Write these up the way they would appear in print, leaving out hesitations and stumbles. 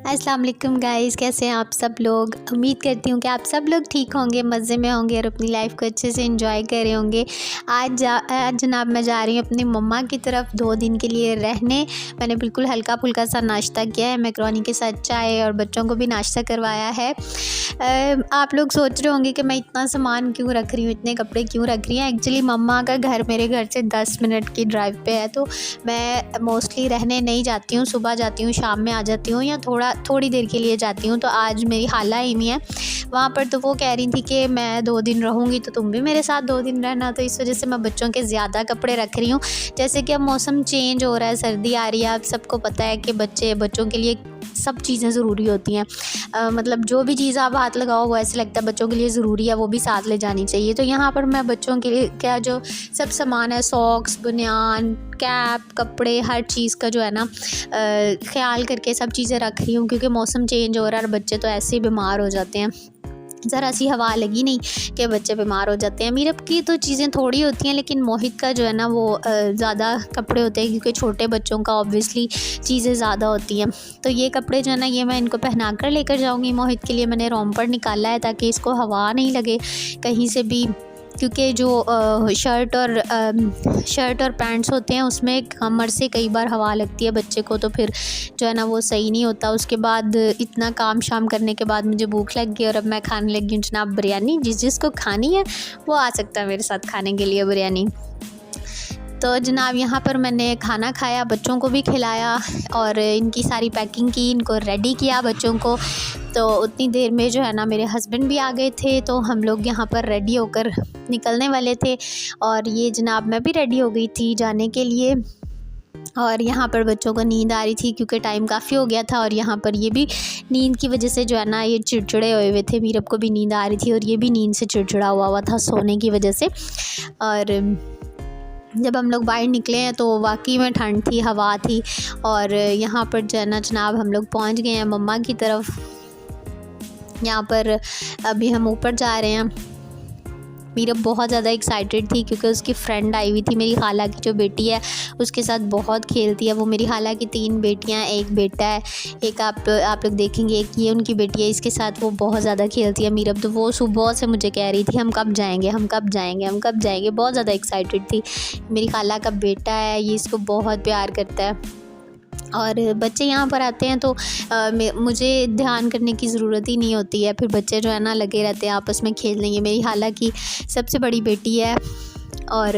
अस्सलाम वालेकुम गाइस, कैसे हैं आप सब लोग। उम्मीद करती हूँ कि आप सब लोग ठीक होंगे, मज़े में होंगे और अपनी लाइफ को अच्छे से एंजॉय कर रहे होंगे। आज जनाब मैं जा रही हूँ अपनी मम्मा की तरफ 2 दिन के लिए रहने। मैंने बिल्कुल हल्का फुल्का सा नाश्ता किया है, मैकरोनी के साथ चाय, और बच्चों को भी नाश्ता करवाया है। आप लोग सोच रहे होंगे कि मैं इतना सामान क्यों रख रही हूँ, इतने कपड़े क्यों रख रही हूँ। एक्चुअली मम्मा का घर मेरे घर से 10 मिनट की ड्राइव पे है, तो मैं मोस्टली रहने नहीं जाती हूँ। सुबह जाती हूँ, शाम में आ जाती हूँ, या थोड़ी देर के लिए जाती हूँ। तो आज मेरी खाला ही नहीं है वहाँ पर, तो वो कह रही थी कि मैं 2 दिन रहूँगी तो तुम भी मेरे साथ 2 दिन रहना। तो इस वजह से मैं बच्चों के ज़्यादा कपड़े रख रही हूँ। जैसे कि अब मौसम चेंज हो रहा है, सर्दी आ रही है, आप सबको पता है कि बच्चों के लिए सब चीज़ें ज़रूरी होती हैं। मतलब जो भी चीज़ आप हाथ लगाओ वो ऐसे लगता है बच्चों के लिए ज़रूरी है, वो भी साथ ले जानी चाहिए। तो यहाँ पर मैं बच्चों के लिए क्या जो सब सामान है, सॉक्स, बनियान, कैप, कपड़े, हर चीज़ का जो है ना ख्याल करके सब चीज़ें रख रही हूँ, क्योंकि मौसम चेंज हो रहा है और बच्चे तो ऐसे ही बीमार हो जाते हैं। ज़रा सी हवा लगी नहीं कि बच्चे बीमार हो जाते हैं। मीरब की तो चीज़ें थोड़ी होती हैं, लेकिन मोहित का जो है ना वो ज़्यादा कपड़े होते हैं, क्योंकि छोटे बच्चों का ऑब्वियसली चीज़ें ज़्यादा होती हैं। तो ये कपड़े जो है ना, ये मैं इनको पहना कर लेकर जाऊँगी। मोहित के लिए मैंने रोम्पर निकाला है ताकि इसको हवा नहीं लगे कहीं से भी, क्योंकि जो शर्ट और पैंट्स होते हैं उसमें कमर से कई बार हवा लगती है बच्चे को, तो फिर जो है ना वो सही नहीं होता। उसके बाद इतना काम शाम करने के बाद मुझे भूख लग गई और अब मैं खाने लगी हूँ जनाब बिरयानी। जिसको खानी है वो आ सकता है मेरे साथ खाने के लिए बिरयानी। तो जनाब यहाँ पर मैंने खाना खाया, बच्चों को भी खिलाया और इनकी सारी पैकिंग की, इनको रेडी किया बच्चों को। तो उतनी देर में जो है ना मेरे हस्बैंड भी आ गए थे, तो हम लोग यहाँ पर रेडी होकर निकलने वाले थे। और ये जनाब मैं भी रेडी हो गई थी जाने के लिए। और यहाँ पर बच्चों को नींद आ रही थी क्योंकि टाइम काफ़ी हो गया था, और यहाँ पर ये भी नींद की वजह से जो है ना ये चिड़चिड़े हुए थे। मीरब को भी नींद आ रही थी और ये भी नींद से चिड़चिड़ा हुआ था सोने की वजह से। और जब हम लोग बाहर निकले हैं तो वाकई में ठंड थी, हवा थी। और यहाँ पर जो है ना जनाब हम लोग पहुँच गए हैं मम्मा की तरफ। यहाँ पर अभी हम ऊपर जा रहे हैं। मीरब बहुत ज़्यादा एक्साइटेड थी क्योंकि उसकी फ्रेंड आई हुई थी, मेरी खाला की जो बेटी है, उसके साथ बहुत खेलती है वो। मेरी खाला की 3 बेटियां, 1 बेटा है। एक आप लोग देखेंगे, एक ये उनकी बेटी है, इसके साथ वो बहुत ज़्यादा खेलती है मीरब। तो वो सुबह से मुझे कह रही थी हम कब जाएंगे, हम कब जाएंगे, हम कब जाएंगे। बहुत ज़्यादा एक्साइटेड थी। मेरी खाला का बेटा है, ये इसको बहुत प्यार करता है। और बच्चे यहाँ पर आते हैं तो मुझे ध्यान करने की ज़रूरत ही नहीं होती है, फिर बच्चे जो है ना लगे रहते हैं आपस में खेलने। ये मेरी खाला की सबसे बड़ी बेटी है, और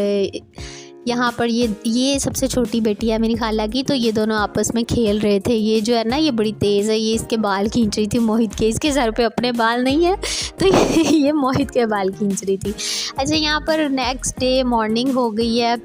यहाँ पर ये सबसे छोटी बेटी है मेरी खाला की। तो ये दोनों आपस में खेल रहे थे। ये जो है ना ये बड़ी तेज़ है, ये इसके बाल खींच रही थी मोहित के। इसके सर पे अपने बाल नहीं है, तो ये मोहित के बाल खींच रही थी। अच्छा, यहाँ पर नेक्स्ट डे मॉर्निंग हो गई है।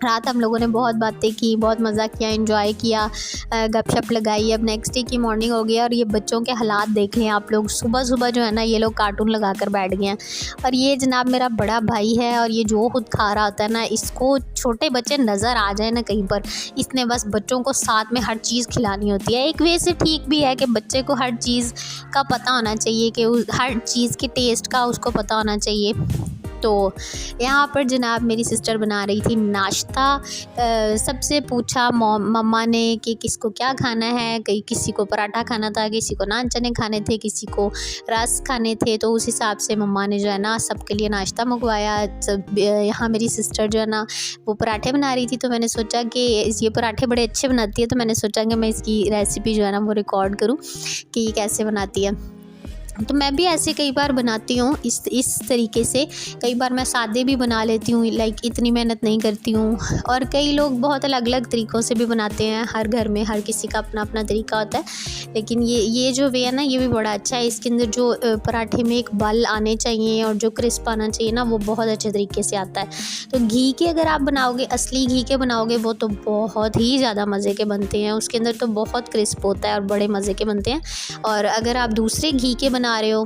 रात हम लोगों ने बहुत बातें की, बहुत मज़ा किया, एंजॉय किया, गपशप लगाई। अब नेक्स्ट डे की मॉर्निंग हो गई है और ये बच्चों के हालात देख लें आप लोग। सुबह सुबह जो है ना ये लोग कार्टून लगा कर बैठ गए हैं। और ये जनाब मेरा बड़ा भाई है, और ये जो खुद खा रहा होता है ना, इसको छोटे बच्चे नज़र आ जाए ना कहीं पर, इसने बस बच्चों को साथ में हर चीज़ खिलानी होती है। एक वे से ठीक भी है कि बच्चे को हर चीज़ का पता होना चाहिए, कि हर चीज़ के टेस्ट का उसको पता होना चाहिए। तो यहाँ पर जनाब मेरी सिस्टर बना रही थी नाश्ता। सबसे पूछा मम्मा ने कि किसको क्या खाना है। किसी को पराठा खाना था, किसी को नान चने खाने थे, किसी को रस खाने थे। तो उस हिसाब से मम्मा ने जो है ना सबके लिए नाश्ता मंगवाया। यहाँ मेरी सिस्टर जो है ना वो पराठे बना रही थी, तो मैंने सोचा कि ये पराठे बड़े अच्छे बनाती है, तो मैंने सोचा कि मैं इसकी रेसिपी जो है ना वो रिकॉर्ड करूँ कि ये कैसे बनाती है। तो मैं भी ऐसे कई बार बनाती हूँ इस तरीके से। कई बार मैं सादे भी बना लेती हूँ, लाइक इतनी मेहनत नहीं करती हूँ। और कई लोग बहुत अलग अलग तरीक़ों से भी बनाते हैं। हर घर में हर किसी का अपना अपना तरीका होता है, लेकिन ये जो वे है ना ये भी बड़ा अच्छा है। इसके अंदर जो पराठे में एक बल आने चाहिए और जो क्रिस्प आना चाहिए ना, वो बहुत अच्छे तरीके से आता है। तो घी के अगर आप बनाओगे, असली घी के बनाओगे, वो तो बहुत ही ज़्यादा मज़े के बनते हैं। उसके अंदर तो बहुत क्रिस्प होता है और बड़े मज़े के बनते हैं। और अगर आप दूसरे घी के बना रहे हो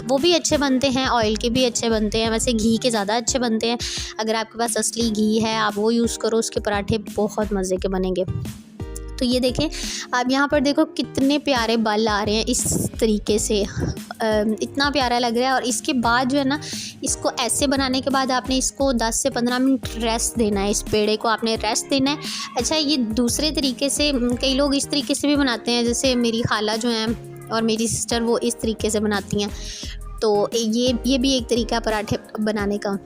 वो भी अच्छे बनते हैं, ऑयल के भी अच्छे बनते हैं। वैसे घी के ज़्यादा अच्छे बनते हैं। अगर आपके पास असली घी है आप वो यूज़ करो, उसके पराठे बहुत मज़े के बनेंगे। तो ये देखें आप यहाँ पर देखो कितने प्यारे बाल आ रहे हैं इस तरीके से, इतना प्यारा लग रहा है। और इसके बाद जो है ना, इसको ऐसे बनाने के बाद आपने इसको 10 से 15 मिनट रेस्ट देना है, इस पेड़े को आपने रेस्ट देना है। अच्छा, ये दूसरे तरीके से कई लोग इस तरीके से भी बनाते हैं, जैसे मेरी खाला जो हैं और मेरी सिस्टर वो इस तरीके से बनाती हैं। तो ये भी एक तरीका पराठे बनाने का,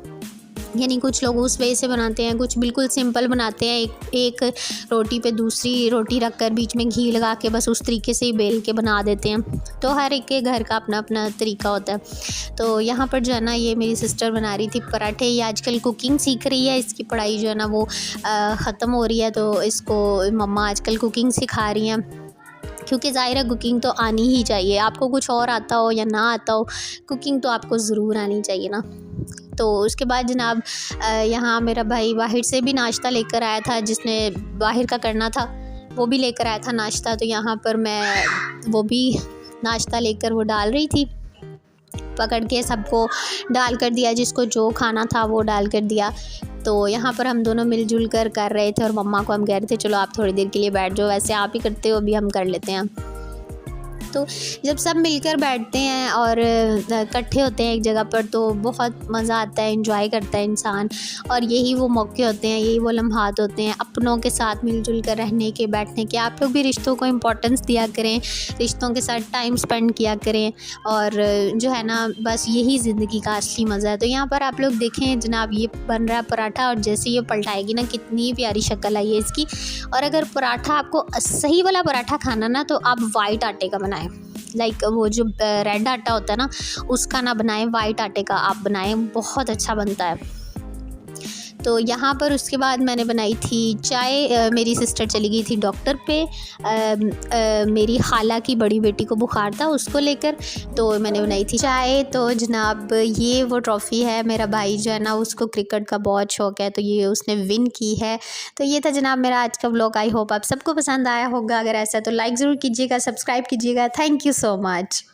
यानी कुछ लोग उस वे से बनाते हैं, कुछ बिल्कुल सिंपल बनाते हैं, एक रोटी पे दूसरी रोटी रख कर बीच में घी लगा के बस उस तरीके से ही बेल के बना देते हैं। तो हर एक के घर का अपना अपना तरीका होता है। तो यहाँ पर जो है ना, ये मेरी सिस्टर बना रही थी पराठे। ये आजकल कुकिंग सीख रही है, इसकी पढ़ाई जो है ना वो ख़त्म हो रही है, तो इसको मम्मा आजकल कुकिंग सिखा रही हैं, क्योंकि ज़ाहिर है कुकिंग तो आनी ही चाहिए। आपको कुछ और आता हो या ना आता हो, कुकिंग तो आपको ज़रूर आनी चाहिए ना। तो उसके बाद जनाब यहाँ मेरा भाई बाहर से भी नाश्ता लेकर आया था, जिसने बाहर का करना था वो भी लेकर आया था नाश्ता। तो यहाँ पर मैं वो भी नाश्ता लेकर वो डाल रही थी, पकड़ के सबको डाल कर दिया, जिसको जो खाना था वो डाल कर दिया। तो यहाँ पर हम दोनों मिलजुल कर रहे थे और मम्मा को हम कह रहे थे चलो आप थोड़ी देर के लिए बैठ जाओ, वैसे आप ही करते हो अभी हम कर लेते हैं। तो जब सब मिलकर बैठते हैं और इकट्ठे होते हैं एक जगह पर, तो बहुत मज़ा आता है, एंजॉय करता है इंसान। और यही वो मौके होते हैं, यही वो लम्हात होते हैं अपनों के साथ मिलजुल कर रहने के, बैठने के। आप लोग भी रिश्तों को इम्पोर्टेंस दिया करें, रिश्तों के साथ टाइम स्पेंड किया करें, और जो है ना बस यही ज़िंदगी का असली मज़ा है। तो यहाँ पर आप लोग देखें जनाब, ये बन रहा है पराठा, और जैसे ये पलटाएगी ना कितनी प्यारी शक्ल आई है इसकी। और अगर पराठा आपको सही वाला पराठा खाना ना, तो आप वाइट आटे का बनाएं, लाइक वो जो रेड आटा होता है ना उसका ना बनाएं, वाइट आटे का आप बनाएं, बहुत अच्छा बनता है। तो यहाँ पर उसके बाद मैंने बनाई थी चाय। मेरी सिस्टर चली गई थी डॉक्टर पे, मेरी खाला की बड़ी बेटी को बुखार था उसको लेकर, तो मैंने बनाई थी चाय। तो जनाब ये वो ट्रॉफ़ी है, मेरा भाई जो है ना उसको क्रिकेट का बहुत शौक़ है, तो ये उसने विन की है। तो ये था जनाब मेरा आज का व्लॉग। आई होप आप सबको पसंद आया होगा, अगर ऐसा तो लाइक ज़रूर कीजिएगा, सब्सक्राइब कीजिएगा। Thank you so much.